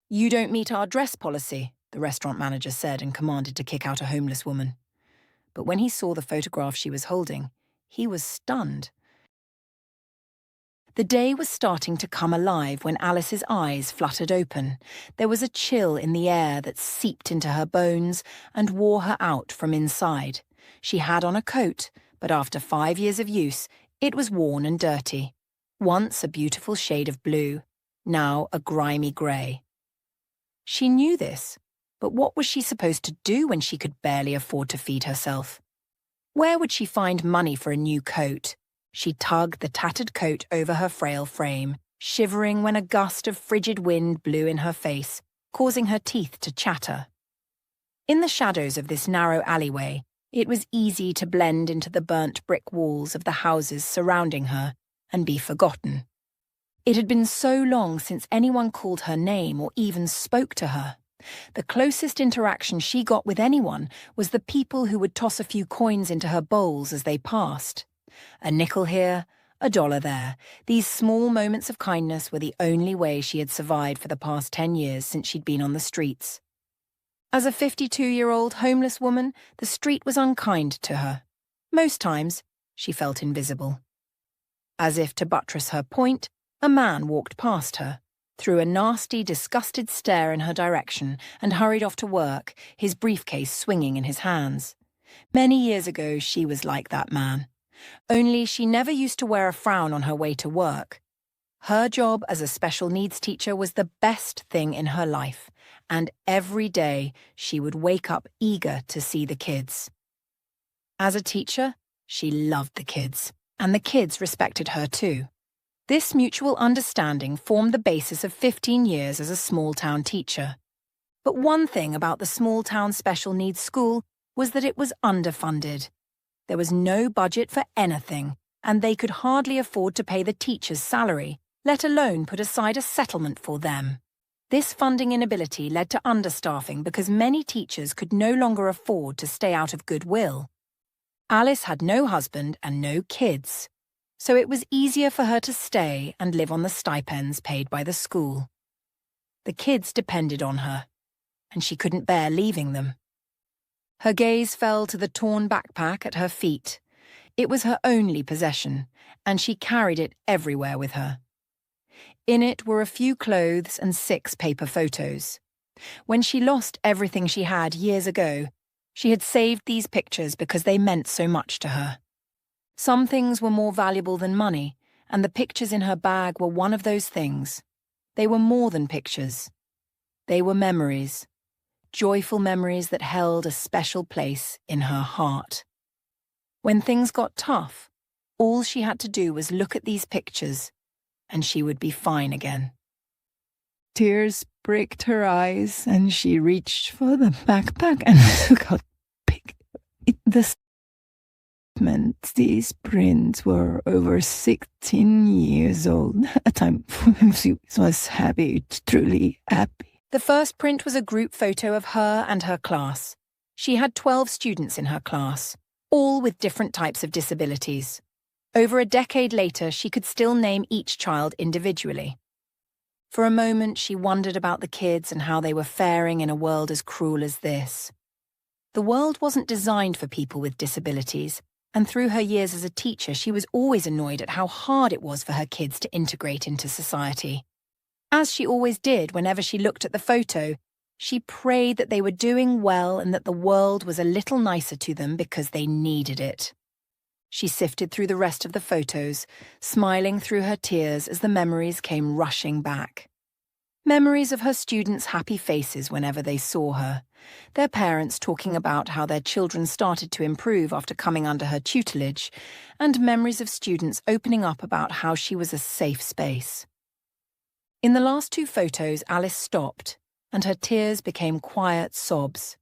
"You don't meet our dress policy," the restaurant manager said and commanded to kick out a homeless woman. But when he saw the photograph she was holding, he was stunned. The day was starting to come alive when Alice's eyes fluttered open. There was a chill in the air that seeped into her bones and wore her out from inside. She had on a coat, but after 5 years of use, it was worn and dirty. Once a beautiful shade of blue, now a grimy grey. She knew this, but what was she supposed to do when she could barely afford to feed herself? Where would she find money for a new coat? She tugged the tattered coat over her frail frame, shivering when a gust of frigid wind blew in her face, causing her teeth to chatter. In the shadows of this narrow alleyway, it was easy to blend into the burnt brick walls of the houses surrounding her and be forgotten. It had been so long since anyone called her name or even spoke to her. The closest interaction she got with anyone was the people who would toss a few coins into her bowls as they passed. A nickel here, a dollar there. These small moments of kindness were the only way she had survived for the past 10 years since she'd been on the streets. As a 52-year-old homeless woman, the street was unkind to her. Most times, she felt invisible. As if to buttress her point, a man walked past her, threw a nasty, disgusted stare in her direction, and hurried off to work, his briefcase swinging in his hands. Many years ago, she was like that man. Only she never used to wear a frown on her way to work. Her job as a special needs teacher was the best thing in her life, and every day she would wake up eager to see the kids. As a teacher, she loved the kids, and the kids respected her too. This mutual understanding formed the basis of 15 years as a small-town teacher. But one thing about the small-town special needs school was that it was underfunded. There was no budget for anything, and they could hardly afford to pay the teacher's salary, let alone put aside a settlement for them. This funding inability led to understaffing because many teachers could no longer afford to stay out of goodwill. Alice had no husband and no kids, so it was easier for her to stay and live on the stipends paid by the school. The kids depended on her, and she couldn't bear leaving them. Her gaze fell to the torn backpack at her feet. It was her only possession, and she carried it everywhere with her. In it were a few clothes and 6 paper photos. When she lost everything she had years ago, she had saved these pictures because they meant so much to her. Some things were more valuable than money, and the pictures in her bag were one of those things. They were more than pictures. They were memories. Joyful memories that held a special place in her heart. When things got tough, all she had to do was look at these pictures, and she would be fine again. Tears pricked her eyes, and she reached for the backpack and took out the statements. These prints were over 16 years old, a time when she was happy, truly happy. The first print was a group photo of her and her class. She had 12 students in her class, all with different types of disabilities. Over a decade later, she could still name each child individually. For a moment, she wondered about the kids and how they were faring in a world as cruel as this. The world wasn't designed for people with disabilities, and through her years as a teacher, she was always annoyed at how hard it was for her kids to integrate into society. As she always did whenever she looked at the photo, she prayed that they were doing well and that the world was a little nicer to them because they needed it. She sifted through the rest of the photos, smiling through her tears as the memories came rushing back. Memories of her students' happy faces whenever they saw her, their parents talking about how their children started to improve after coming under her tutelage, and memories of students opening up about how she was a safe space. In the last 2 photos, Alice stopped, and her tears became quiet sobs.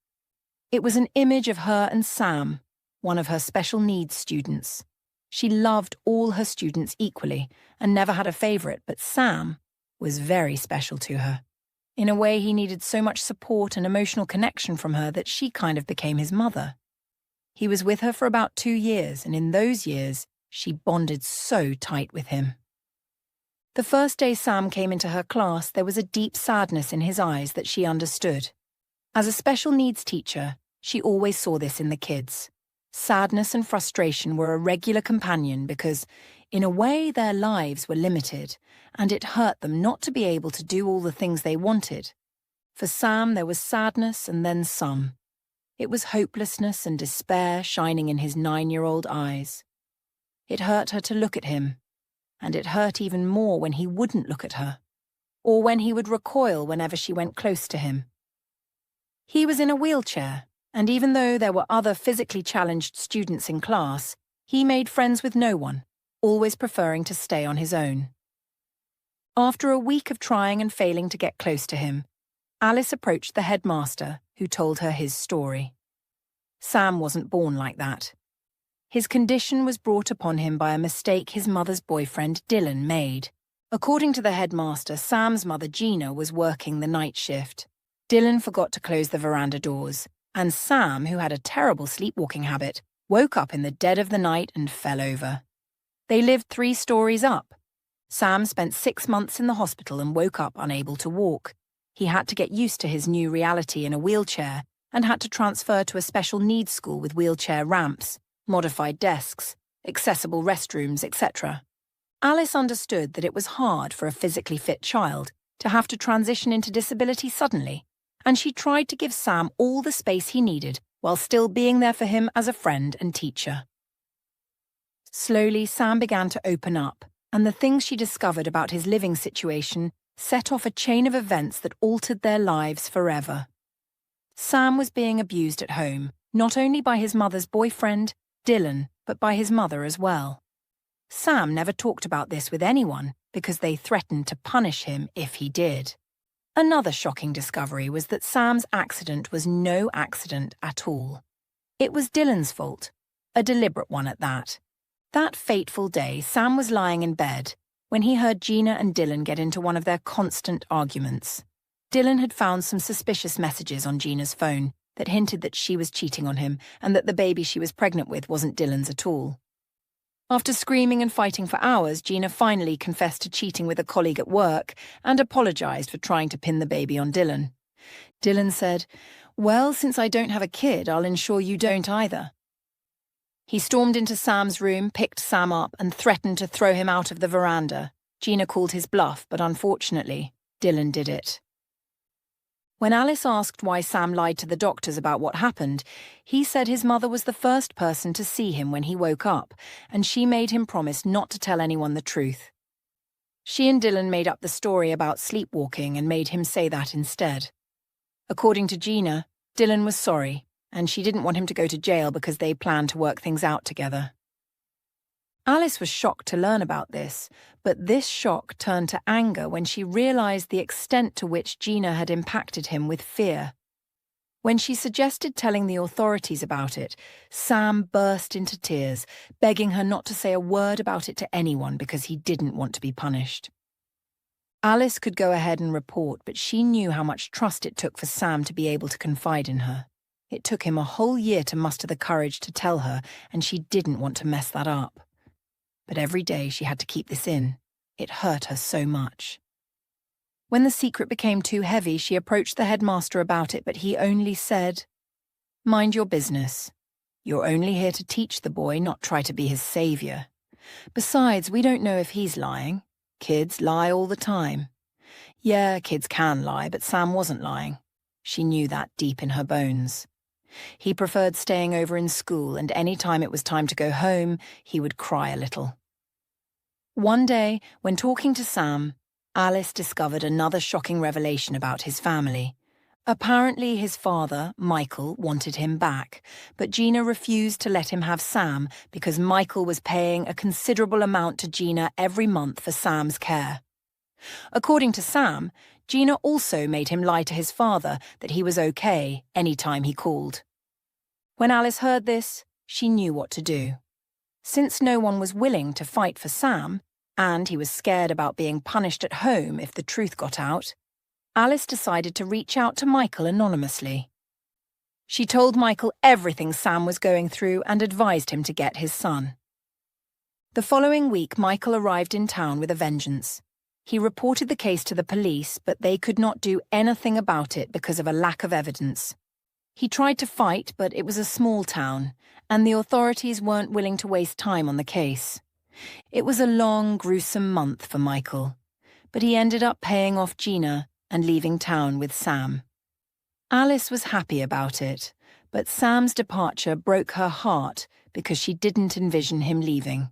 It was an image of her and Sam, one of her special needs students. She loved all her students equally and never had a favourite, but Sam was very special to her. In a way, he needed so much support and emotional connection from her that she kind of became his mother. He was with her for about 2 years, and in those years, she bonded so tight with him. The first day Sam came into her class, there was a deep sadness in his eyes that she understood. As a special needs teacher, she always saw this in the kids. Sadness and frustration were a regular companion because, in a way, their lives were limited, and it hurt them not to be able to do all the things they wanted. For Sam, there was sadness and then some. It was hopelessness and despair shining in his 9-year-old eyes. It hurt her to look at him, and it hurt even more when he wouldn't look at her, or when he would recoil whenever she went close to him. He was in a wheelchair, and even though there were other physically challenged students in class, he made friends with no one, always preferring to stay on his own. After a week of trying and failing to get close to him, Alice approached the headmaster, who told her his story. Sam wasn't born like that. His condition was brought upon him by a mistake his mother's boyfriend Dylan made. According to the headmaster, Sam's mother Gina was working the night shift. Dylan forgot to close the veranda doors, and Sam, who had a terrible sleepwalking habit, woke up in the dead of the night and fell over. They lived 3 stories up. Sam spent 6 months in the hospital and woke up unable to walk. He had to get used to his new reality in a wheelchair and had to transfer to a special needs school with wheelchair ramps, modified desks, accessible restrooms, etc. Alice understood that it was hard for a physically fit child to have to transition into disability suddenly, and she tried to give Sam all the space he needed while still being there for him as a friend and teacher. Slowly, Sam began to open up, and the things she discovered about his living situation set off a chain of events that altered their lives forever. Sam was being abused at home, not only by his mother's boyfriend, Dylan, but by his mother as well. Sam never talked about this with anyone because they threatened to punish him if he did. Another shocking discovery was that Sam's accident was no accident at all. It was Dylan's fault, a deliberate one at that. That fateful day, Sam was lying in bed when he heard Gina and Dylan get into one of their constant arguments. Dylan had found some suspicious messages on Gina's phone that hinted that she was cheating on him and that the baby she was pregnant with wasn't Dylan's at all. After screaming and fighting for hours, Gina finally confessed to cheating with a colleague at work and apologized for trying to pin the baby on Dylan. Dylan said, "Well, since I don't have a kid, I'll ensure you don't either." He stormed into Sam's room, picked Sam up, and threatened to throw him out of the veranda. Gina called his bluff, but unfortunately, Dylan did it. When Alice asked why Sam lied to the doctors about what happened, he said his mother was the first person to see him when he woke up, and she made him promise not to tell anyone the truth. She and Dylan made up the story about sleepwalking and made him say that instead. According to Gina, Dylan was sorry, and she didn't want him to go to jail because they planned to work things out together. Alice was shocked to learn about this, but this shock turned to anger when she realized the extent to which Gina had impacted him with fear. When she suggested telling the authorities about it, Sam burst into tears, begging her not to say a word about it to anyone because he didn't want to be punished. Alice could go ahead and report, but she knew how much trust it took for Sam to be able to confide in her. It took him a whole year to muster the courage to tell her, and she didn't want to mess that up. But every day she had to keep this in. It hurt her so much. When the secret became too heavy, she approached the headmaster about it, but he only said, "Mind your business. You're only here to teach the boy, not try to be his savior. Besides, we don't know if he's lying. Kids lie all the time." Yeah, kids can lie, but Sam wasn't lying. She knew that deep in her bones. He preferred staying over in school, and any time it was time to go home, he would cry a little. One day, when talking to Sam, Alice discovered another shocking revelation about his family. Apparently his father, Michael, wanted him back, but Gina refused to let him have Sam because Michael was paying a considerable amount to Gina every month for Sam's care. According to Sam, Gina also made him lie to his father that he was okay any time he called. When Alice heard this, she knew what to do. Since no one was willing to fight for Sam, and he was scared about being punished at home if the truth got out, Alice decided to reach out to Michael anonymously. She told Michael everything Sam was going through and advised him to get his son. The following week, Michael arrived in town with a vengeance. He reported the case to the police, but they could not do anything about it because of a lack of evidence. He tried to fight, but it was a small town, and the authorities weren't willing to waste time on the case. It was a long, gruesome month for Michael, but he ended up paying off Gina and leaving town with Sam. Alice was happy about it, but Sam's departure broke her heart because she didn't envision him leaving.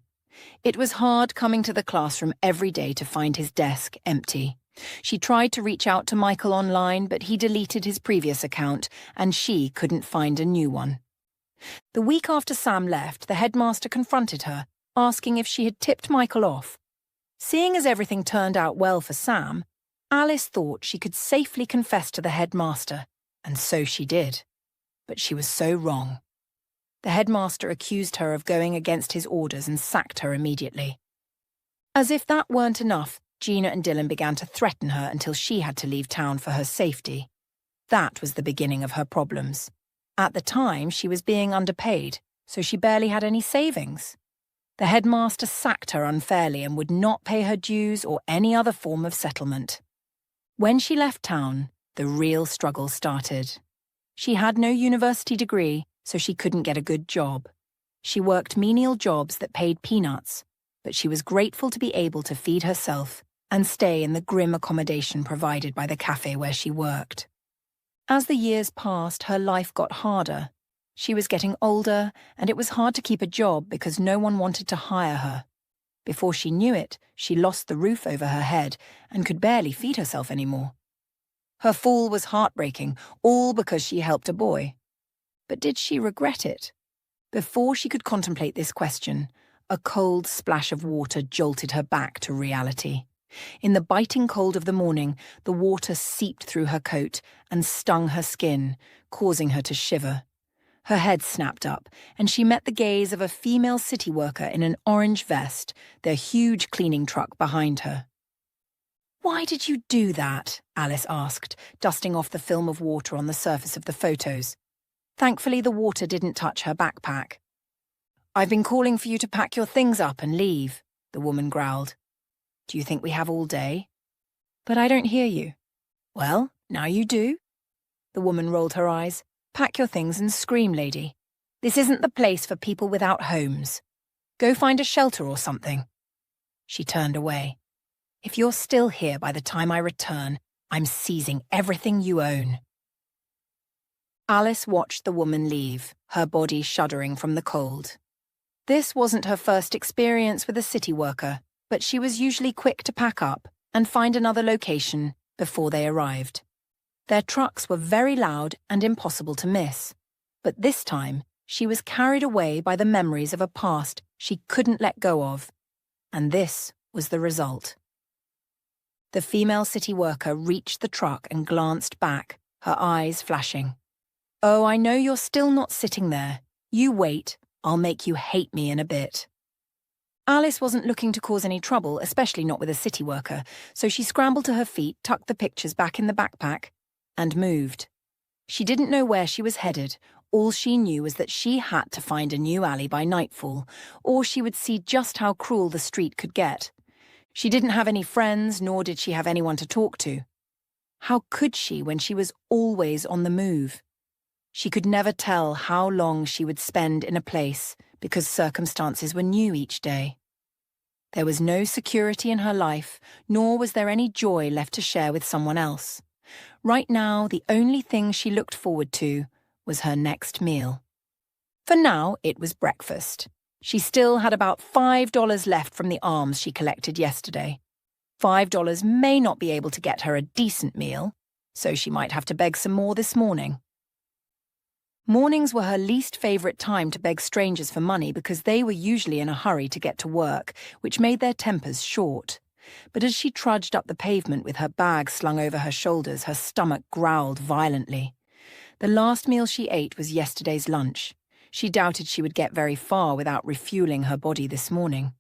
It was hard coming to the classroom every day to find his desk empty. She tried to reach out to Michael online, but he deleted his previous account, and she couldn't find a new one. The week after Sam left, the headmaster confronted her, asking if she had tipped Michael off. Seeing as everything turned out well for Sam, Alice thought she could safely confess to the headmaster, and so she did. But she was so wrong. The headmaster accused her of going against his orders and sacked her immediately. As if that weren't enough, Gina and Dylan began to threaten her until she had to leave town for her safety. That was the beginning of her problems. At the time, she was being underpaid, so she barely had any savings. The headmaster sacked her unfairly and would not pay her dues or any other form of settlement. When she left town, the real struggle started. She had no university degree, so she couldn't get a good job. She worked menial jobs that paid peanuts, but she was grateful to be able to feed herself and stay in the grim accommodation provided by the cafe where she worked. As the years passed, her life got harder. She was getting older, and it was hard to keep a job because no one wanted to hire her. Before she knew it, she lost the roof over her head and could barely feed herself anymore. Her fall was heartbreaking, all because she helped a boy. But did she regret it? Before she could contemplate this question, a cold splash of water jolted her back to reality. In the biting cold of the morning, the water seeped through her coat and stung her skin, causing her to shiver. Her head snapped up, and she met the gaze of a female city worker in an orange vest, their huge cleaning truck behind her. "Why did you do that?" Alice asked, dusting off the film of water on the surface of the photos. Thankfully, the water didn't touch her backpack. "I've been calling for you to pack your things up and leave," the woman growled. "Do you think we have all day?" "But I don't hear you." "Well, now you do." The woman rolled her eyes. "Pack your things and scream, lady. This isn't the place for people without homes. Go find a shelter or something." She turned away. "If you're still here by the time I return, I'm seizing everything you own." Alice watched the woman leave, her body shuddering from the cold. This wasn't her first experience with a city worker, but she was usually quick to pack up and find another location before they arrived. Their trucks were very loud and impossible to miss, but this time she was carried away by the memories of a past she couldn't let go of, and this was the result. The female city worker reached the truck and glanced back, her eyes flashing. "Oh, I know you're still not sitting there. You wait, I'll make you hate me in a bit." Alice wasn't looking to cause any trouble, especially not with a city worker, so she scrambled to her feet, tucked the pictures back in the backpack, and moved. She didn't know where she was headed. All she knew was that she had to find a new alley by nightfall, or she would see just how cruel the street could get. She didn't have any friends, nor did she have anyone to talk to. How could she when she was always on the move? She could never tell how long she would spend in a place because circumstances were new each day. There was no security in her life, nor was there any joy left to share with someone else. Right now, the only thing she looked forward to was her next meal. For now, it was breakfast. She still had about $5 left from the alms she collected yesterday. $5 may not be able to get her a decent meal, so she might have to beg some more this morning. Mornings were her least favourite time to beg strangers for money because they were usually in a hurry to get to work, which made their tempers short. But as she trudged up the pavement with her bag slung over her shoulders, her stomach growled violently. The last meal she ate was yesterday's lunch. She doubted she would get very far without refuelling her body this morning.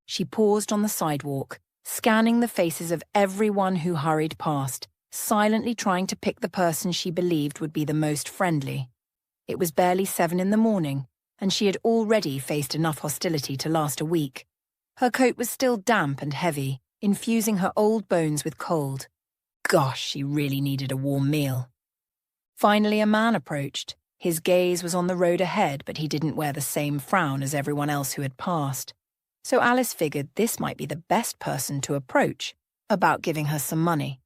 She paused on the sidewalk, scanning the faces of everyone who hurried past, silently trying to pick the person she believed would be the most friendly. It was barely 7 in the morning, and she had already faced enough hostility to last a week. Her coat was still damp and heavy. infusing her old bones with cold. Gosh, she really needed a warm meal. Finally, a man approached. His gaze was on the road ahead, but he didn't wear the same frown as everyone else who had passed. So Alice figured this might be the best person to approach about giving her some money.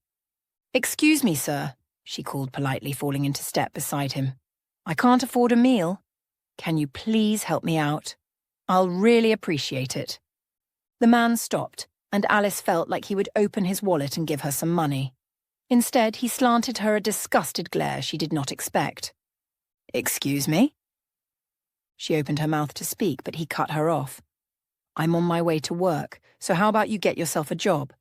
"Excuse me, sir," she called politely, falling into step beside him. "I can't afford a meal. Can you please help me out? I'll really appreciate it." The man stopped, and Alice felt like he would open his wallet and give her some money. Instead, he slanted her a disgusted glare she did not expect. "Excuse me?" She opened her mouth to speak, but he cut her off. "I'm on my way to work, so how about you get yourself a job?"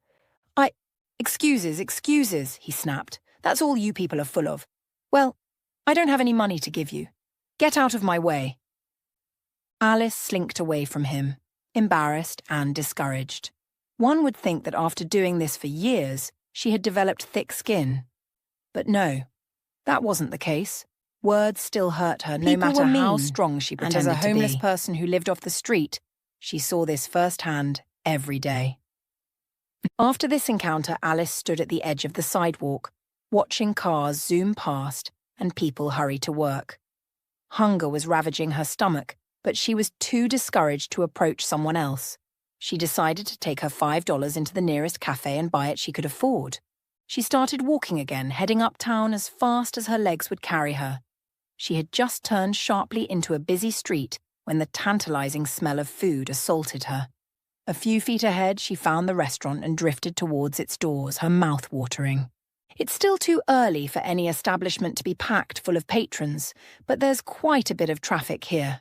Excuses, he snapped. "That's all you people are full of. Well, I don't have any money to give you. Get out of my way." Alice slinked away from him, embarrassed and discouraged. One would think that after doing this for years, she had developed thick skin. But no, that wasn't the case. Words still hurt her, no matter how strong she pretended to be. And as a homeless person who lived off the street, she saw this firsthand every day. After this encounter, Alice stood at the edge of the sidewalk, watching cars zoom past and people hurry to work. Hunger was ravaging her stomach, but she was too discouraged to approach someone else. She decided to take her $5 into the nearest cafe and buy it she could afford. She started walking again, heading uptown as fast as her legs would carry her. She had just turned sharply into a busy street when the tantalizing smell of food assaulted her. A few feet ahead, she found the restaurant and drifted towards its doors, her mouth watering. It's still too early for any establishment to be packed full of patrons, but there's quite a bit of traffic here.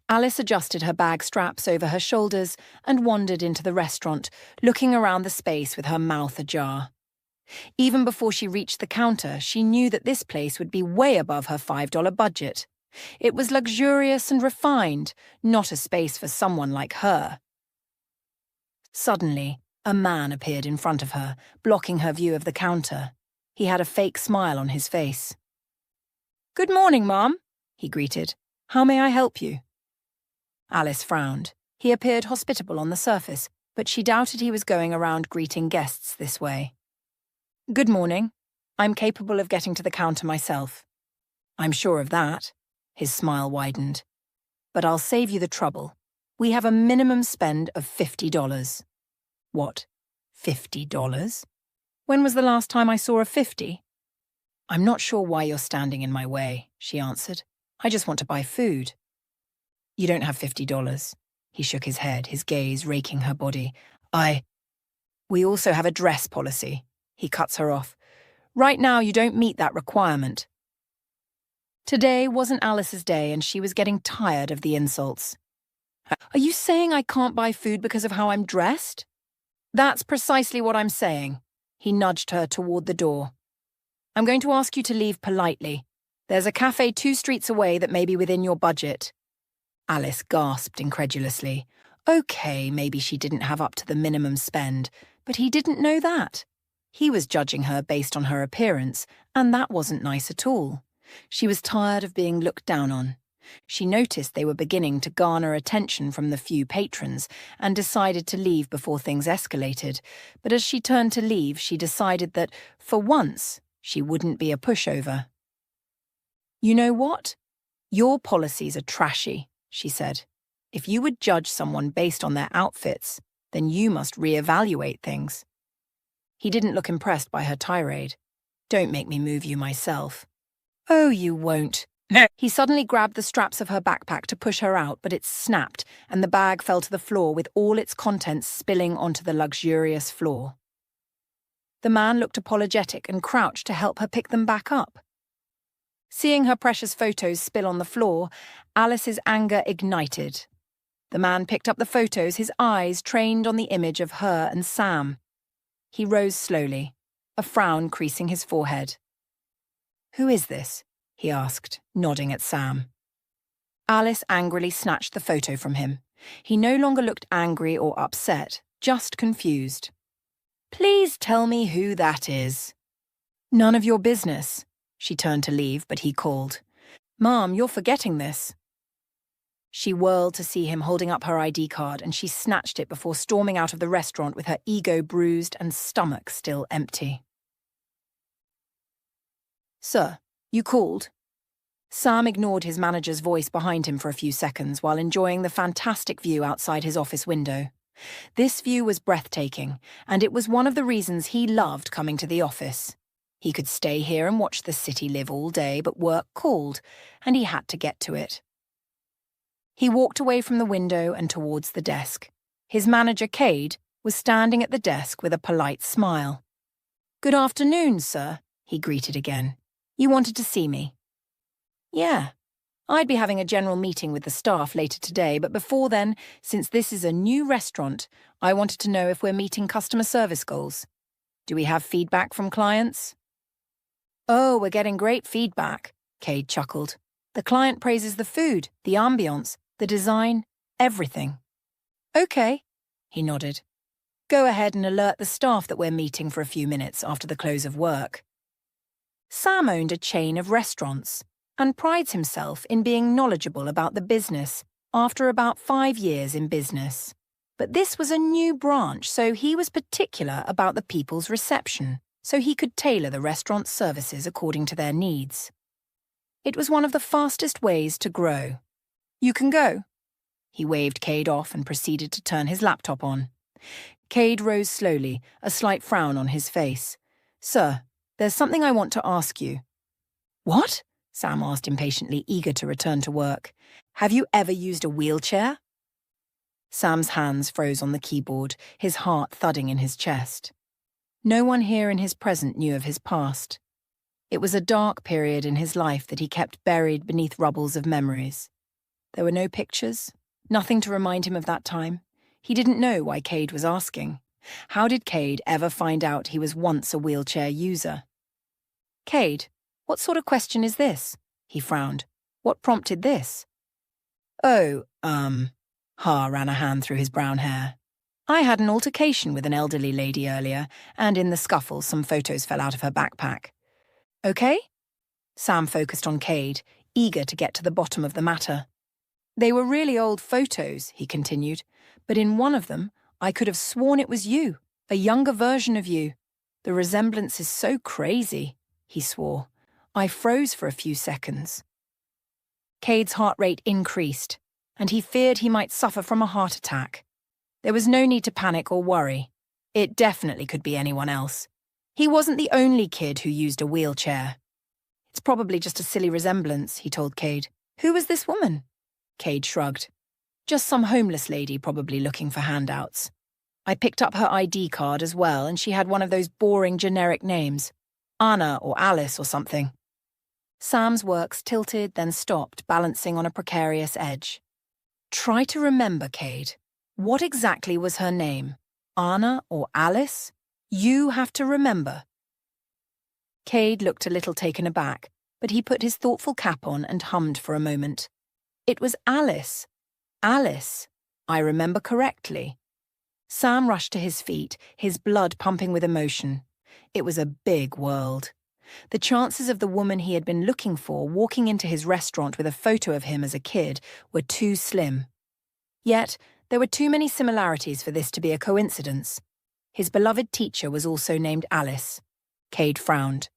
Alice adjusted her bag straps over her shoulders and wandered into the restaurant, looking around the space with her mouth ajar. Even before she reached the counter, she knew that this place would be way above her $5 budget. It was luxurious and refined, not a space for someone like her. Suddenly, a man appeared in front of her, blocking her view of the counter. He had a fake smile on his face. "Good morning, Mom," he greeted. "How may I help you?" Alice frowned. He appeared hospitable on the surface, but she doubted he was going around greeting guests this way. "Good morning. I'm capable of getting to the counter myself." "I'm sure of that." His smile widened. "But I'll save you the trouble. We have a minimum spend of $50. "What? $50? When was the last time I saw a 50? "I'm not sure why you're standing in my way," she answered. "I just want to buy food." "You don't have $50. He shook his head, his gaze raking her body. We also have a dress policy." He cuts her off. "Right now, you don't meet that requirement." Today wasn't Alice's day, and she was getting tired of the insults. "Are you saying I can't buy food because of how I'm dressed?" "That's precisely what I'm saying." He nudged her toward the door. "I'm going to ask you to leave politely. There's a cafe 2 streets away that may be within your budget." Alice gasped incredulously. Okay, maybe she didn't have up to the minimum spend, but he didn't know that. He was judging her based on her appearance, and that wasn't nice at all. She was tired of being looked down on. She noticed they were beginning to garner attention from the few patrons and decided to leave before things escalated. But as she turned to leave, she decided that, for once, she wouldn't be a pushover. "You know what? Your policies are trashy," she said. "If you would judge someone based on their outfits, then you must reevaluate things." He didn't look impressed by her tirade. "Don't make me move you myself." "Oh, you won't." He suddenly grabbed the straps of her backpack to push her out, but it snapped, and the bag fell to the floor with all its contents spilling onto the luxurious floor. The man looked apologetic and crouched to help her pick them back up. Seeing her precious photos spill on the floor, Alice's anger ignited. The man picked up the photos, his eyes trained on the image of her and Sam. He rose slowly, a frown creasing his forehead. "Who is this?" he asked, nodding at Sam. Alice angrily snatched the photo from him. He no longer looked angry or upset, just confused. "Please tell me who that is." "None of your business." She turned to leave, but he called. "Mom, you're forgetting this." She whirled to see him holding up her ID card, and she snatched it before storming out of the restaurant with her ego bruised and stomach still empty. "Sir, you called?" Sam ignored his manager's voice behind him for a few seconds while enjoying the fantastic view outside his office window. This view was breathtaking, and it was one of the reasons he loved coming to the office. He could stay here and watch the city live all day, but work called, and he had to get to it. He walked away from the window and towards the desk. His manager, Cade, was standing at the desk with a polite smile. "Good afternoon, sir," he greeted again. "You wanted to see me?" "Yeah. I'd be having a general meeting with the staff later today, but before then, since this is a new restaurant, I wanted to know if we're meeting customer service goals. Do we have feedback from clients?" "Oh, we're getting great feedback," Cade chuckled. "The client praises the food, the ambience, the design, everything." "Okay," he nodded. "Go ahead and alert the staff that we're meeting for a few minutes after the close of work." Sam owned a chain of restaurants and prides himself in being knowledgeable about the business after about 5 years in business. But this was a new branch, so he was particular about the people's reception, so he could tailor the restaurant's services according to their needs. It was one of the fastest ways to grow. "You can go." He waved Cade off and proceeded to turn his laptop on. Cade rose slowly, a slight frown on his face. "Sir, there's something I want to ask you." "What?" Sam asked impatiently, eager to return to work. "Have you ever used a wheelchair?" Sam's hands froze on the keyboard, his heart thudding in his chest. No one here in his present knew of his past. It was a dark period in his life that he kept buried beneath rubbles of memories. There were no pictures, nothing to remind him of that time. He didn't know why Cade was asking. How did Cade ever find out he was once a wheelchair user? "Cade, what sort of question is this?" He frowned. "What prompted this?" "Oh, Ha ran a hand through his brown hair. "I had an altercation with an elderly lady earlier, and in the scuffle some photos fell out of her backpack." "Okay?" Sam focused on Cade, eager to get to the bottom of the matter. "They were really old photos," he continued, "but in one of them I could have sworn it was you, a younger version of you. The resemblance is so crazy," he swore. "I froze for a few seconds." Cade's heart rate increased, and he feared he might suffer from a heart attack. There was no need to panic or worry. It definitely could be anyone else. He wasn't the only kid who used a wheelchair. "It's probably just a silly resemblance," he told Cade. "Who was this woman?" Cade shrugged. "Just some homeless lady probably looking for handouts. I picked up her ID card as well, and she had one of those boring generic names. Anna or Alice or something." Sam's works tilted, then stopped, balancing on a precarious edge. "Try to remember, Cade. What exactly was her name? Anna or Alice? You have to remember." Cade looked a little taken aback, but he put his thoughtful cap on and hummed for a moment. "It was Alice. Alice. I remember correctly." Sam rushed to his feet, his blood pumping with emotion. It was a big world. The chances of the woman he had been looking for walking into his restaurant with a photo of him as a kid were too slim. Yet, there were too many similarities for this to be a coincidence. His beloved teacher was also named Alice. Cade frowned.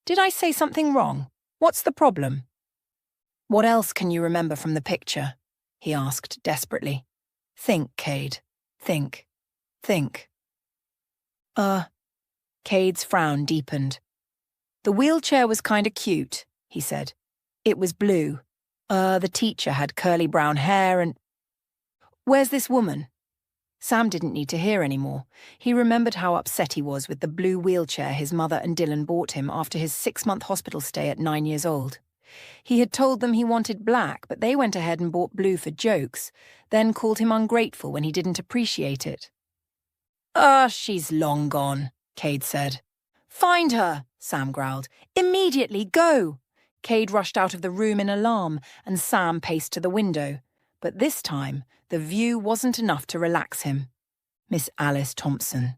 "Did I say something wrong? What's the problem?" "What else can you remember from the picture?" he asked desperately. "Think, Cade. Think. Think." Cade's frown deepened. "The wheelchair was kinda cute," he said. "It was blue. The teacher had curly brown hair and—" "Where's this woman?" Sam didn't need to hear anymore. He remembered how upset he was with the blue wheelchair his mother and Dylan bought him after his 6-month hospital stay at 9 years old. He had told them he wanted black, but they went ahead and bought blue for jokes, then called him ungrateful when he didn't appreciate it. She's long gone," Cade said. "Find her," Sam growled. "Immediately, go!" Cade rushed out of the room in alarm, and Sam paced to the window. But this time, the view wasn't enough to relax him. Miss Alice Thompson.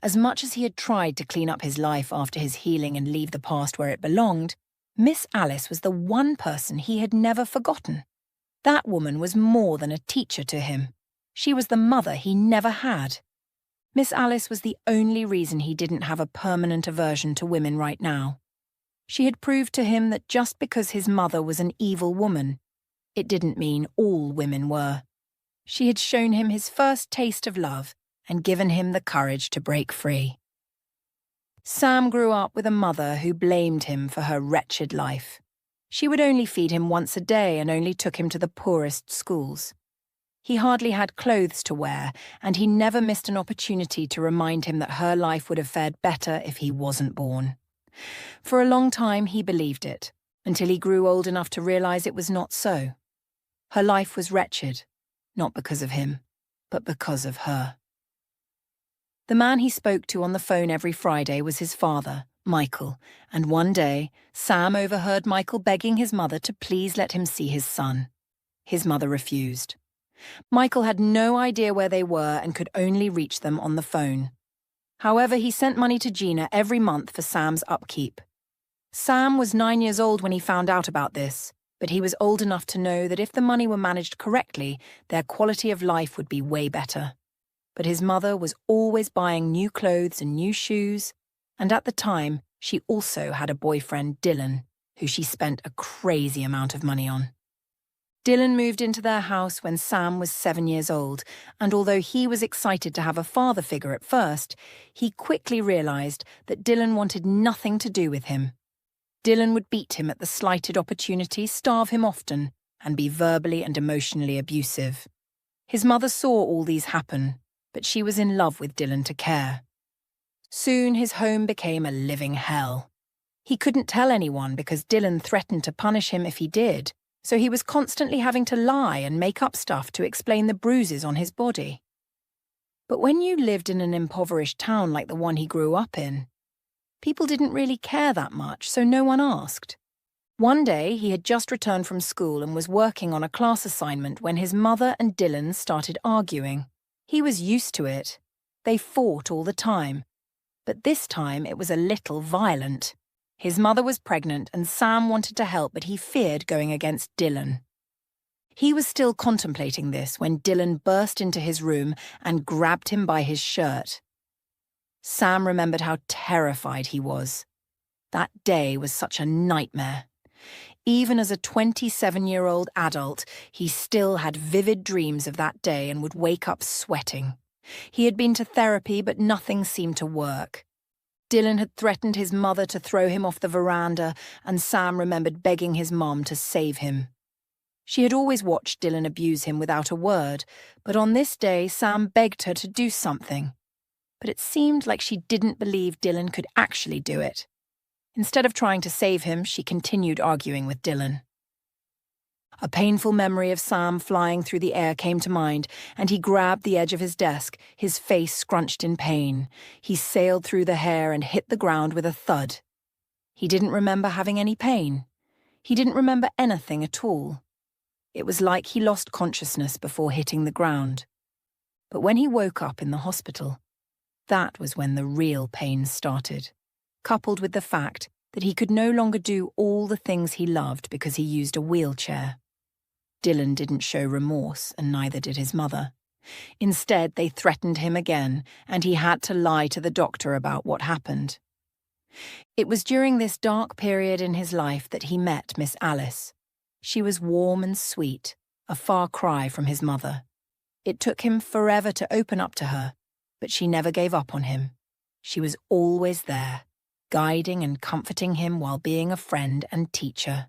As much as he had tried to clean up his life after his healing and leave the past where it belonged, Miss Alice was the one person he had never forgotten. That woman was more than a teacher to him. She was the mother he never had. Miss Alice was the only reason he didn't have a permanent aversion to women right now. She had proved to him that just because his mother was an evil woman, it didn't mean all women were. She had shown him his first taste of love and given him the courage to break free. Sam grew up with a mother who blamed him for her wretched life. She would only feed him once a day and only took him to the poorest schools. He hardly had clothes to wear, and he never missed an opportunity to remind him that her life would have fared better if he wasn't born. For a long time he believed it, until he grew old enough to realize it was not so. Her life was wretched, not because of him, but because of her. The man he spoke to on the phone every Friday was his father, Michael, and one day, Sam overheard Michael begging his mother to please let him see his son. His mother refused. Michael had no idea where they were and could only reach them on the phone. However, he sent money to Gina every month for Sam's upkeep. Sam was 9 years old when he found out about this, but he was old enough to know that if the money were managed correctly, their quality of life would be way better. But his mother was always buying new clothes and new shoes, and at the time, she also had a boyfriend, Dylan, who she spent a crazy amount of money on. Dylan moved into their house when Sam was 7 years old, and although he was excited to have a father figure at first, he quickly realized that Dylan wanted nothing to do with him. Dylan would beat him at the slighted opportunity, starve him often, and be verbally and emotionally abusive. His mother saw all these happen, but she was in love with Dylan to care. Soon his home became a living hell. He couldn't tell anyone because Dylan threatened to punish him if he did, so he was constantly having to lie and make up stuff to explain the bruises on his body. But when you lived in an impoverished town like the one he grew up in, people didn't really care that much, so no one asked. One day, he had just returned from school and was working on a class assignment when his mother and Dylan started arguing. He was used to it. They fought all the time. But this time, it was a little violent. His mother was pregnant and Sam wanted to help, but he feared going against Dylan. He was still contemplating this when Dylan burst into his room and grabbed him by his shirt. Sam remembered how terrified he was. That day was such a nightmare. Even as a 27-year-old adult, he still had vivid dreams of that day and would wake up sweating. He had been to therapy, but nothing seemed to work. Dylan had threatened his mother to throw him off the veranda, and Sam remembered begging his mom to save him. She had always watched Dylan abuse him without a word, but on this day Sam begged her to do something. But it seemed like she didn't believe Dylan could actually do it. Instead of trying to save him, she continued arguing with Dylan. A painful memory of Sam flying through the air came to mind, and he grabbed the edge of his desk, his face scrunched in pain. He sailed through the hair and hit the ground with a thud. He didn't remember having any pain. He didn't remember anything at all. It was like he lost consciousness before hitting the ground. But when he woke up in the hospital, that was when the real pain started, coupled with the fact that he could no longer do all the things he loved because he used a wheelchair. Dylan didn't show remorse, and neither did his mother. Instead, they threatened him again, and he had to lie to the doctor about what happened. It was during this dark period in his life that he met Miss Alice. She was warm and sweet, a far cry from his mother. It took him forever to open up to her, but she never gave up on him. She was always there, guiding and comforting him while being a friend and teacher.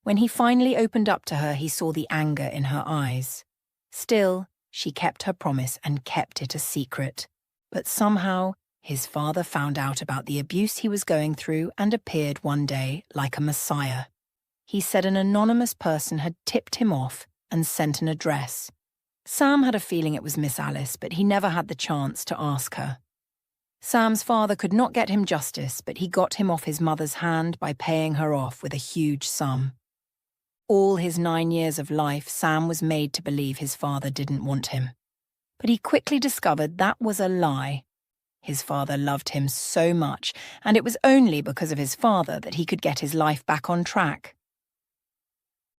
When he finally opened up to her, he saw the anger in her eyes. Still, she kept her promise and kept it a secret. But somehow, his father found out about the abuse he was going through and appeared one day like a messiah. He said an anonymous person had tipped him off and sent an address. Sam had a feeling it was Miss Alice, but he never had the chance to ask her. Sam's father could not get him justice, but he got him off his mother's hand by paying her off with a huge sum. All his 9 years of life, Sam was made to believe his father didn't want him. But he quickly discovered that was a lie. His father loved him so much, and it was only because of his father that he could get his life back on track.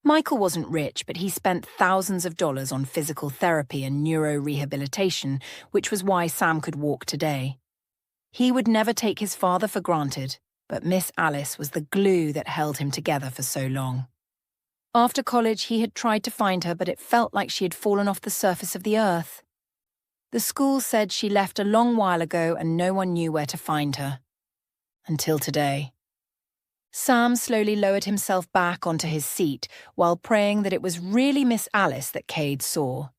Michael wasn't rich, but he spent thousands of dollars on physical therapy and neurorehabilitation, which was why Sam could walk today. He would never take his father for granted, but Miss Alice was the glue that held him together for so long. After college, he had tried to find her, but it felt like she had fallen off the surface of the earth. The school said she left a long while ago and no one knew where to find her. Until today. Sam slowly lowered himself back onto his seat while praying that it was really Miss Alice that Cade saw.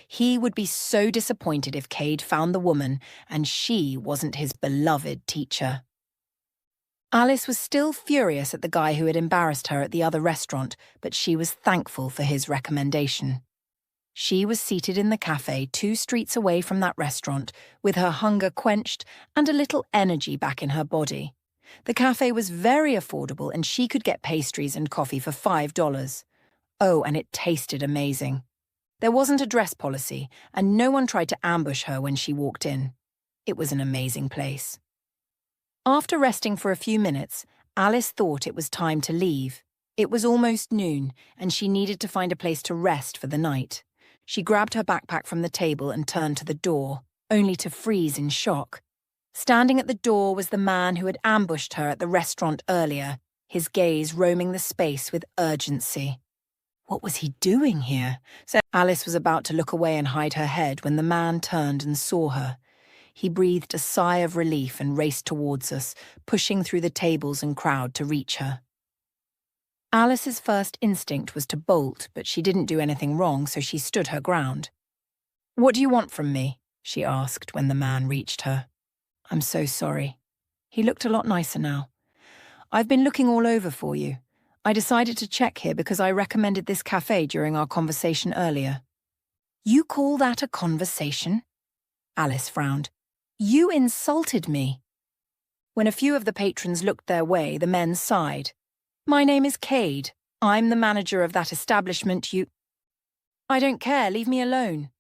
He would be so disappointed if Cade found the woman and she wasn't his beloved teacher. Alice was still furious at the guy who had embarrassed her at the other restaurant, but she was thankful for his recommendation. She was seated in the cafe 2 streets away from that restaurant, with her hunger quenched and a little energy back in her body. The cafe was very affordable and she could get pastries and coffee for $5. Oh, and it tasted amazing. There wasn't a dress policy, and no one tried to ambush her when she walked in. It was an amazing place. After resting for a few minutes, Alice thought it was time to leave. It was almost noon, and she needed to find a place to rest for the night. She grabbed her backpack from the table and turned to the door, only to freeze in shock. Standing at the door was the man who had ambushed her at the restaurant earlier, his gaze roaming the space with urgency. What was he doing here? So Alice was about to look away and hide her head when the man turned and saw her. He breathed a sigh of relief and raced towards us, pushing through the tables and crowd to reach her. Alice's first instinct was to bolt, but she didn't do anything wrong, so she stood her ground. "What do you want from me?" she asked when the man reached her. "I'm so sorry." He looked a lot nicer now. "I've been looking all over for you. I decided to check here because I recommended this cafe during our conversation earlier." "You call that a conversation?" Alice frowned. "You insulted me." When a few of the patrons looked their way, the men sighed. "My name is Cade. I'm the manager of that establishment you—" "I don't care, leave me alone."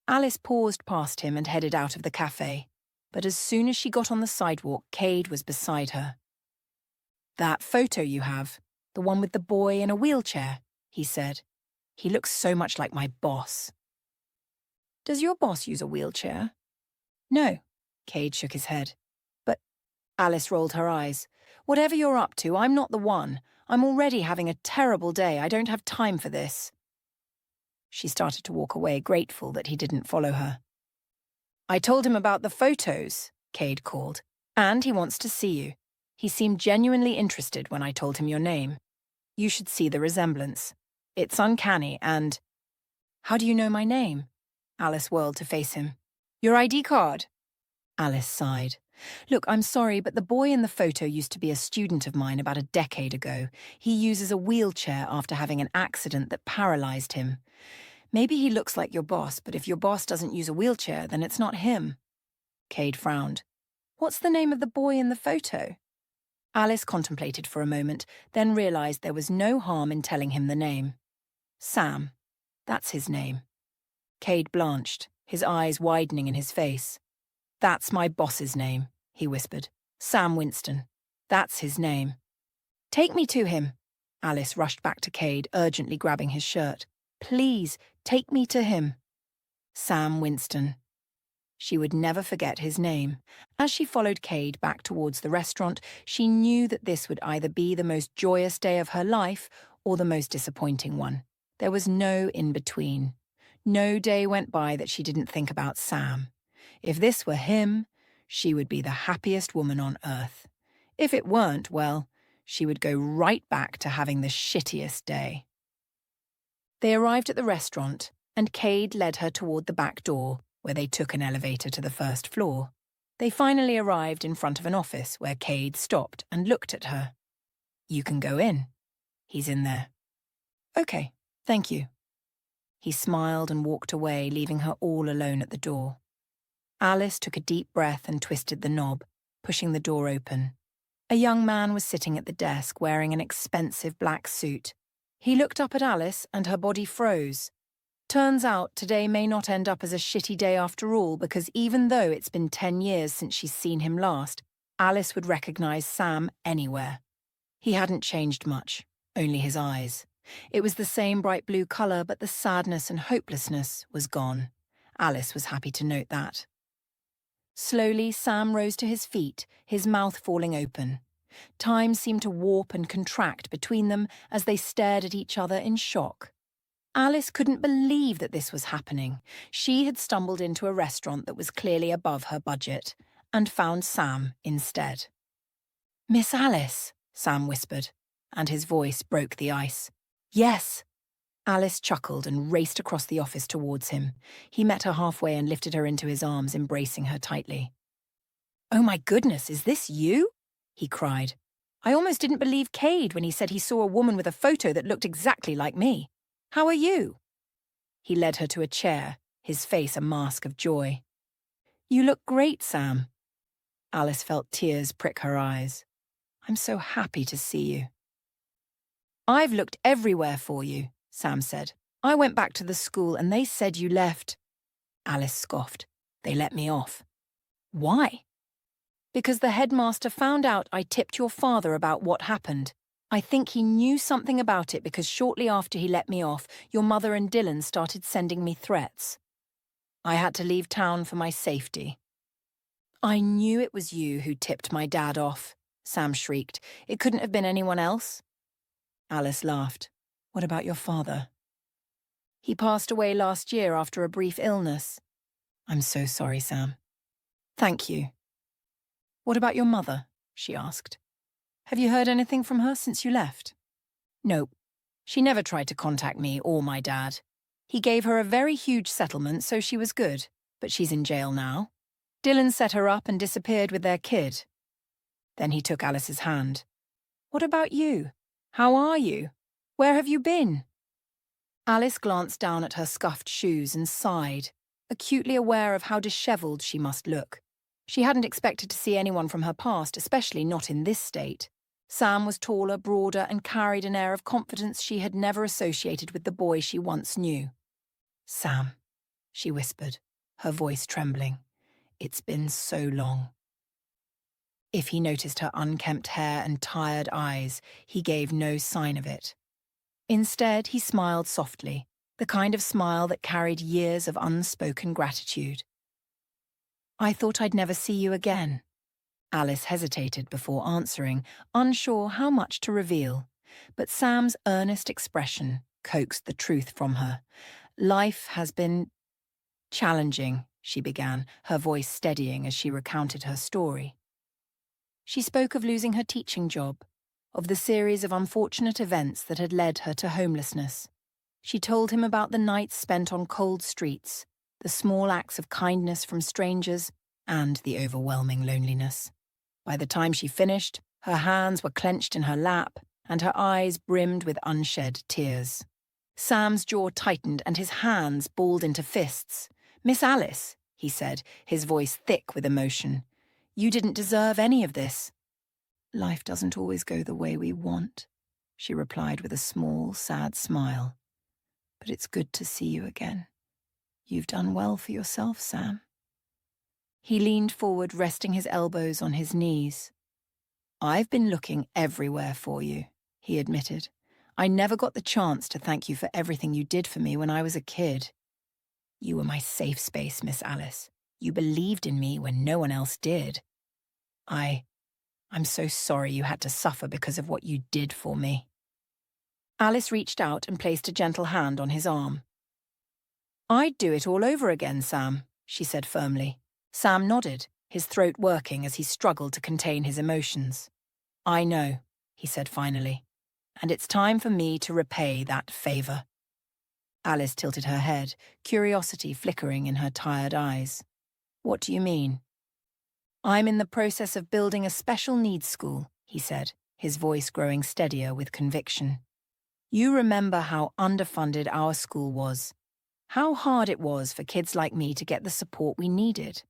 Alice paused past him and headed out of the cafe, but as soon as she got on the sidewalk, Cade was beside her. "That photo you have, the one with the boy in a wheelchair," he said. "He looks so much like my boss." "Does your boss use a wheelchair?" "No," Cade shook his head. "But—" Alice rolled her eyes. "Whatever you're up to, I'm not the one. I'm already having a terrible day. I don't have time for this." She started to walk away, grateful that he didn't follow her. "I told him about the photos," Cade called, "and he wants to see you. He seemed genuinely interested when I told him your name. You should see the resemblance. It's uncanny and—" "How do you know my name?" Alice whirled to face him. "Your ID card?" Alice sighed. "Look, I'm sorry, but the boy in the photo used to be a student of mine about a decade ago. He uses a wheelchair after having an accident that paralyzed him. Maybe he looks like your boss, but if your boss doesn't use a wheelchair, then it's not him." Cade frowned. "What's the name of the boy in the photo?" Alice contemplated for a moment, then realized there was no harm in telling him the name. "Sam. That's his name." Cade blanched, his eyes widening in his face. "That's my boss's name," he whispered. "Sam Winston. That's his name." "Take me to him." Alice rushed back to Cade, urgently grabbing his shirt. "Please, take me to him." Sam Winston. She would never forget his name. As she followed Cade back towards the restaurant, she knew that this would either be the most joyous day of her life or the most disappointing one. There was no in-between. No day went by that she didn't think about Sam. If this were him, she would be the happiest woman on earth. If it weren't, well, she would go right back to having the shittiest day. They arrived at the restaurant, and Cade led her toward the back door, where they took an elevator to the first floor. They finally arrived in front of an office where Cade stopped and looked at her. "You can go in. He's in there." "Okay, thank you." He smiled and walked away, leaving her all alone at the door. Alice took a deep breath and twisted the knob, pushing the door open. A young man was sitting at the desk wearing an expensive black suit. He looked up at Alice and her body froze. Turns out today may not end up as a shitty day after all, because even though it's been 10 years since she's seen him last, Alice would recognize Sam anywhere. He hadn't changed much, only his eyes. It was the same bright blue colour, but the sadness and hopelessness was gone. Alice was happy to note that. Slowly, Sam rose to his feet, his mouth falling open. Time seemed to warp and contract between them as they stared at each other in shock. Alice couldn't believe that this was happening. She had stumbled into a restaurant that was clearly above her budget, and found Sam instead. "Miss Alice," Sam whispered, and his voice broke the ice. "Yes." Alice chuckled and raced across the office towards him. He met her halfway and lifted her into his arms, embracing her tightly. "Oh my goodness, is this you?" he cried. "I almost didn't believe Cade when he said he saw a woman with a photo that looked exactly like me. How are you?" He led her to a chair, his face a mask of joy. "You look great, Sam." Alice felt tears prick her eyes. "I'm so happy to see you." "I've looked everywhere for you," Sam said. "I went back to the school and they said you left." Alice scoffed. "They let me off." "Why?" "Because the headmaster found out I tipped your father about what happened. I think he knew something about it because shortly after he let me off, your mother and Dylan started sending me threats. I had to leave town for my safety." "I knew it was you who tipped my dad off," Sam shrieked. "It couldn't have been anyone else." Alice laughed. "What about your father?" "He passed away last year after a brief illness." "I'm so sorry, Sam." "Thank you." "What about your mother?" she asked. "Have you heard anything from her since you left?" "Nope. She never tried to contact me or my dad. He gave her a very huge settlement, so she was good, but she's in jail now. Dylan set her up and disappeared with their kid." Then he took Alice's hand. "What about you? How are you? Where have you been?" Alice glanced down at her scuffed shoes and sighed, acutely aware of how dishevelled she must look. She hadn't expected to see anyone from her past, especially not in this state. Sam was taller, broader, and carried an air of confidence she had never associated with the boy she once knew. "Sam," she whispered, her voice trembling. "It's been so long." If he noticed her unkempt hair and tired eyes, he gave no sign of it. Instead, he smiled softly, the kind of smile that carried years of unspoken gratitude. "I thought I'd never see you again." Alice hesitated before answering, unsure how much to reveal. But Sam's earnest expression coaxed the truth from her. "Life has been challenging," she began, her voice steadying as she recounted her story. She spoke of losing her teaching job, of the series of unfortunate events that had led her to homelessness. She told him about the nights spent on cold streets, the small acts of kindness from strangers, and the overwhelming loneliness. By the time she finished, her hands were clenched in her lap, and her eyes brimmed with unshed tears. Sam's jaw tightened and his hands balled into fists. "Miss Alice," he said, his voice thick with emotion, "you didn't deserve any of this." "Life doesn't always go the way we want," she replied with a small, sad smile. "But it's good to see you again. You've done well for yourself, Sam." He leaned forward, resting his elbows on his knees. "I've been looking everywhere for you," he admitted. "I never got the chance to thank you for everything you did for me when I was a kid. You were my safe space, Miss Alice. You believed in me when no one else did. I'm so sorry you had to suffer because of what you did for me." Alice reached out and placed a gentle hand on his arm. "I'd do it all over again, Sam," she said firmly. Sam nodded, his throat working as he struggled to contain his emotions. "I know," he said finally, "and it's time for me to repay that favour." Alice tilted her head, curiosity flickering in her tired eyes. "What do you mean?" "I'm in the process of building a special needs school," he said, his voice growing steadier with conviction. "You remember how underfunded our school was, how hard it was for kids like me to get the support we needed.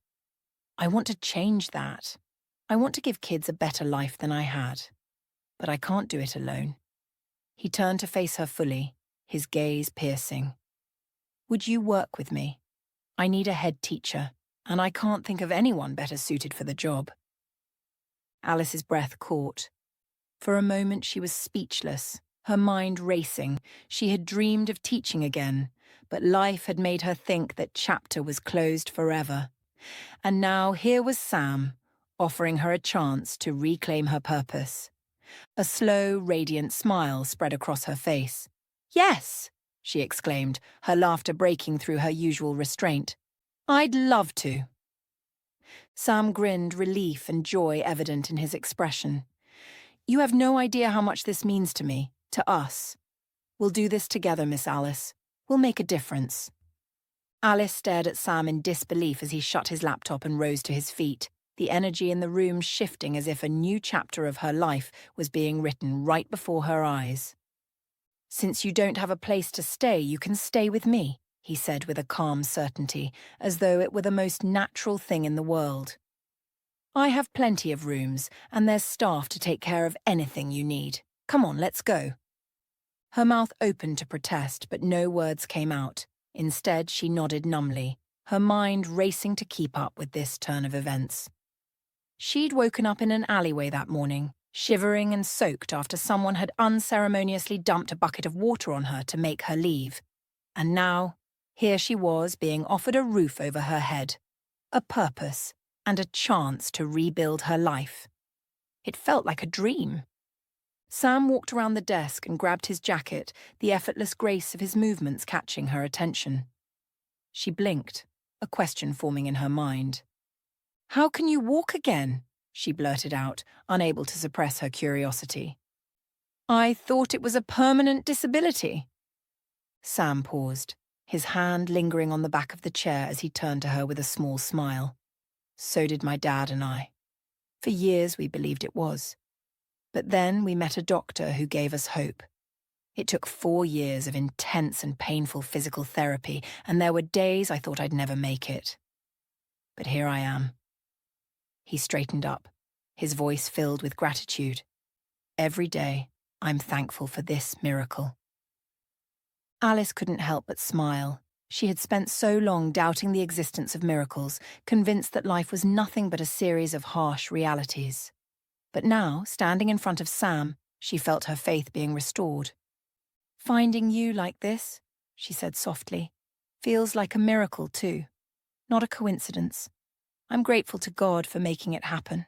I want to change that. I want to give kids a better life than I had. But I can't do it alone." He turned to face her fully, his gaze piercing. "Would you work with me? I need a head teacher, and I can't think of anyone better suited for the job." Alice's breath caught. For a moment she was speechless, Her mind racing, she had dreamed of teaching again, but life had made her think that chapter was closed forever. And now here was Sam, offering her a chance to reclaim her purpose. A slow, radiant smile spread across her face. "Yes," she exclaimed, her laughter breaking through her usual restraint. "I'd love to." Sam grinned, relief and joy evident in his expression. "You have no idea how much this means to me, to us. We'll do this together, Miss Alice. We'll make a difference." Alice stared at Sam in disbelief as he shut his laptop and rose to his feet, the energy in the room shifting as if a new chapter of her life was being written right before her eyes. "Since you don't have a place to stay, you can stay with me," he said with a calm certainty, as though it were the most natural thing in the world. "I have plenty of rooms, and there's staff to take care of anything you need. Come on, let's go." Her mouth opened to protest, but no words came out. Instead, she nodded numbly, her mind racing to keep up with this turn of events. She'd woken up in an alleyway that morning, shivering and soaked after someone had unceremoniously dumped a bucket of water on her to make her leave. And now, here she was being offered a roof over her head, a purpose, and a chance to rebuild her life. It felt like a dream. Sam walked around the desk and grabbed his jacket, the effortless grace of his movements catching her attention. She blinked, a question forming in her mind. "How can you walk again?" she blurted out, unable to suppress her curiosity. "I thought it was a permanent disability." Sam paused, his hand lingering on the back of the chair as he turned to her with a small smile. "So did my dad and I. For years we believed it was. But then we met a doctor who gave us hope. It took 4 years of intense and painful physical therapy, and there were days I thought I'd never make it. But here I am." He straightened up, his voice filled with gratitude. "Every day, I'm thankful for this miracle." Alice couldn't help but smile. She had spent so long doubting the existence of miracles, convinced that life was nothing but a series of harsh realities. But now, standing in front of Sam, she felt her faith being restored. "Finding you like this," she said softly, "feels like a miracle too, not a coincidence. I'm grateful to God for making it happen."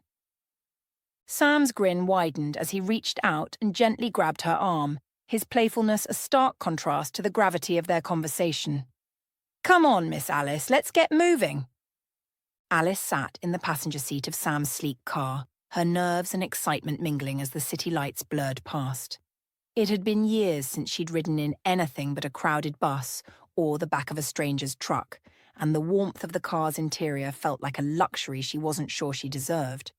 Sam's grin widened as he reached out and gently grabbed her arm, his playfulness a stark contrast to the gravity of their conversation. "Come on, Miss Alice, let's get moving." Alice sat in the passenger seat of Sam's sleek car, her nerves and excitement mingling as the city lights blurred past. It had been years since she'd ridden in anything but a crowded bus or the back of a stranger's truck, and the warmth of the car's interior felt like a luxury she wasn't sure she deserved.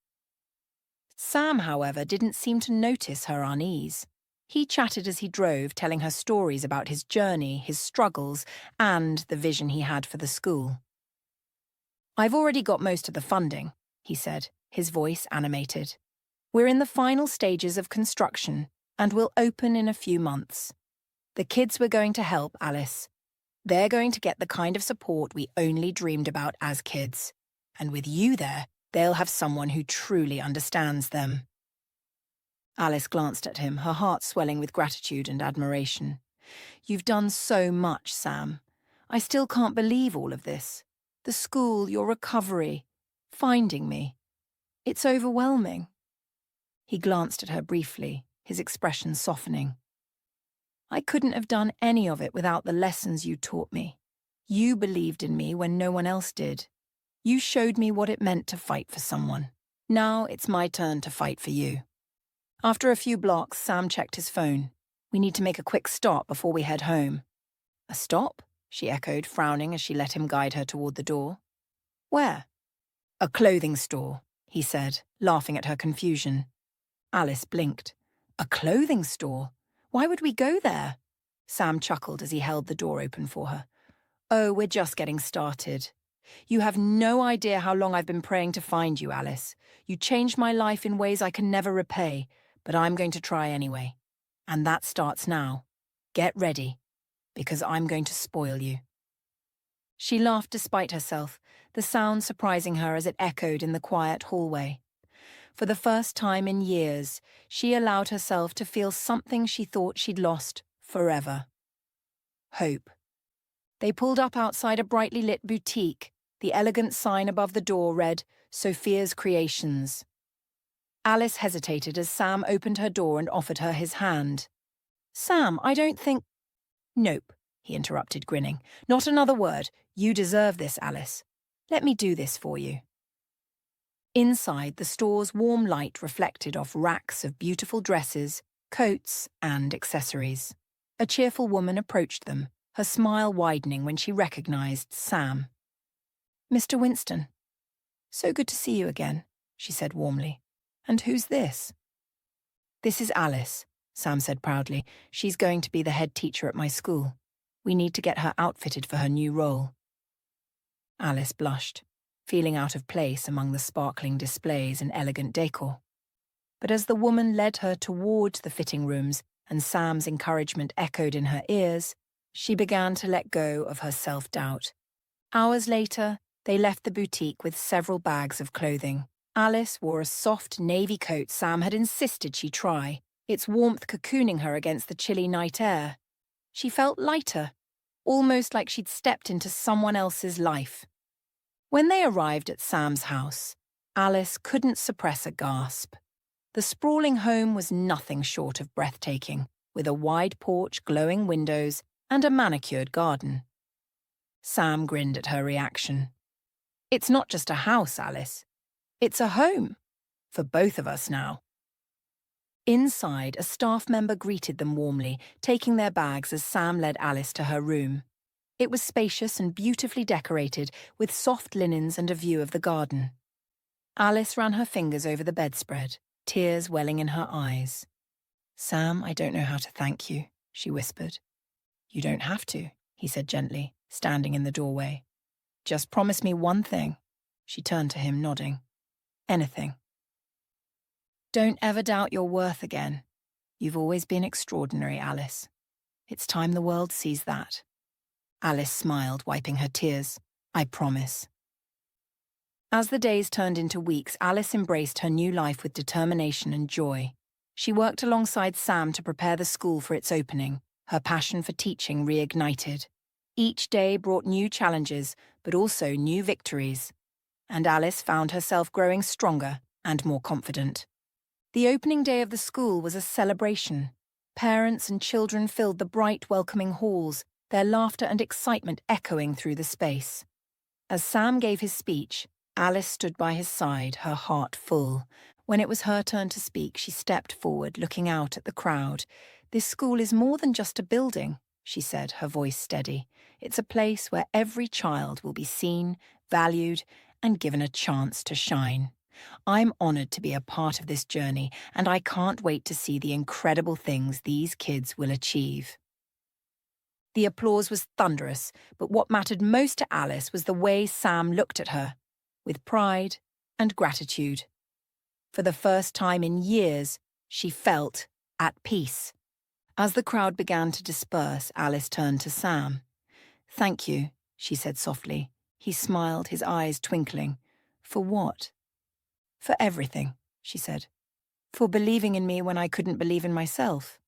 Sam, however, didn't seem to notice her unease. He chatted as he drove, telling her stories about his journey, his struggles, and the vision he had for the school. "I've already got most of the funding," he said, his voice animated. "We're in the final stages of construction, and we'll open in a few months. The kids we're going to help, Alice. They're going to get the kind of support we only dreamed about as kids. And with you there, they'll have someone who truly understands them." Alice glanced at him, her heart swelling with gratitude and admiration. "You've done so much, Sam. I still can't believe all of this. The school, your recovery, finding me. It's overwhelming." He glanced at her briefly, his expression softening. "I couldn't have done any of it without the lessons you taught me. You believed in me when no one else did. You showed me what it meant to fight for someone. Now it's my turn to fight for you." After a few blocks, Sam checked his phone. "We need to make a quick stop before we head home." "A stop?" she echoed, frowning as she let him guide her toward the door. "Where?" "A clothing store," he said, laughing at her confusion. Alice blinked. "A clothing store? Why would we go there?" Sam chuckled as he held the door open for her. "Oh, we're just getting started. You have no idea how long I've been praying to find you, Alice. You changed my life in ways I can never repay, but I'm going to try anyway. And that starts now. Get ready, because I'm going to spoil you." She laughed despite herself, the sound surprising her as it echoed in the quiet hallway. For the first time in years, she allowed herself to feel something she thought she'd lost forever. Hope. They pulled up outside a brightly lit boutique. The elegant sign above the door read, Sophia's Creations. Alice hesitated as Sam opened her door and offered her his hand. Sam, I don't think... Nope, he interrupted, grinning. Not another word. You deserve this, Alice. Let me do this for you. Inside, the store's warm light reflected off racks of beautiful dresses, coats, and accessories. A cheerful woman approached them, her smile widening when she recognized Sam. Mr. Winston. So good to see you again, she said warmly. And who's this? This is Alice, Sam said proudly. She's going to be the head teacher at my school. We need to get her outfitted for her new role. Alice blushed, feeling out of place among the sparkling displays and elegant decor. But as the woman led her towards the fitting rooms and Sam's encouragement echoed in her ears, she began to let go of her self-doubt. Hours later, they left the boutique with several bags of clothing. Alice wore a soft navy coat Sam had insisted she try, its warmth cocooning her against the chilly night air. She felt lighter, almost like she'd stepped into someone else's life. When they arrived at Sam's house, Alice couldn't suppress a gasp. The sprawling home was nothing short of breathtaking, with a wide porch, glowing windows, and a manicured garden. Sam grinned at her reaction. It's not just a house, Alice. It's a home. For both of us now. Inside, a staff member greeted them warmly, taking their bags as Sam led Alice to her room. It was spacious and beautifully decorated, with soft linens and a view of the garden. Alice ran her fingers over the bedspread, tears welling in her eyes. Sam, I don't know how to thank you, she whispered. You don't have to, he said gently, standing in the doorway. Just promise me one thing. She turned to him, nodding. Anything. Don't ever doubt your worth again. You've always been extraordinary, Alice. It's time the world sees that. Alice smiled, wiping her tears. I promise. As the days turned into weeks, Alice embraced her new life with determination and joy. She worked alongside Sam to prepare the school for its opening, her passion for teaching reignited. Each day brought new challenges, but also new victories. And Alice found herself growing stronger and more confident. The opening day of the school was a celebration. Parents and children filled the bright, welcoming halls, their laughter and excitement echoing through the space. As Sam gave his speech, Alice stood by his side, her heart full. When it was her turn to speak, she stepped forward, looking out at the crowd. This school is more than just a building, she said, her voice steady. It's a place where every child will be seen, valued, and given a chance to shine. I'm honored to be a part of this journey, and I can't wait to see the incredible things these kids will achieve. The applause was thunderous, but what mattered most to Alice was the way Sam looked at her, with pride and gratitude. For the first time in years, she felt at peace. As the crowd began to disperse, Alice turned to Sam. Thank you, she said softly. He smiled, his eyes twinkling. For what? For everything, she said. For believing in me when I couldn't believe in myself.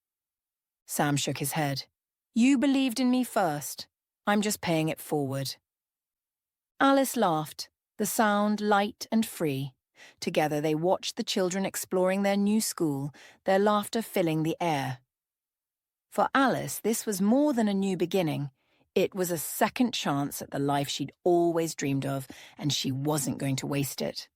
Sam shook his head. You believed in me first. I'm just paying it forward. Alice laughed, the sound light and free. Together they watched the children exploring their new school, their laughter filling the air. For Alice, this was more than a new beginning. It was a second chance at the life she'd always dreamed of, and she wasn't going to waste it.